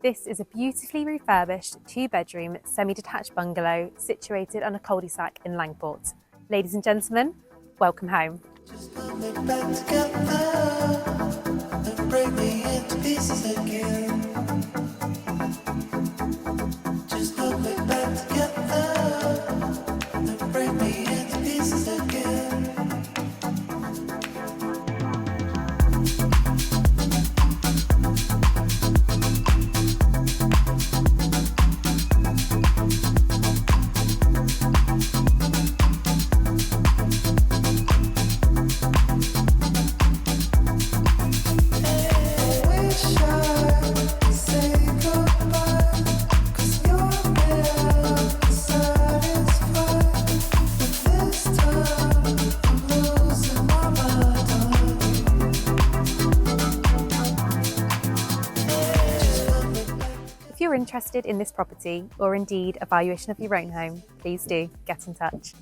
This is a beautifully refurbished 2-bedroom semi-detached bungalow situated on a cul-de-sac in Langport. Ladies and gentlemen, welcome home. Just put me back together and break me into pieces again. Just put me back together and break me into pieces again. If you're interested in this property or indeed a valuation of your own home, please do get in touch.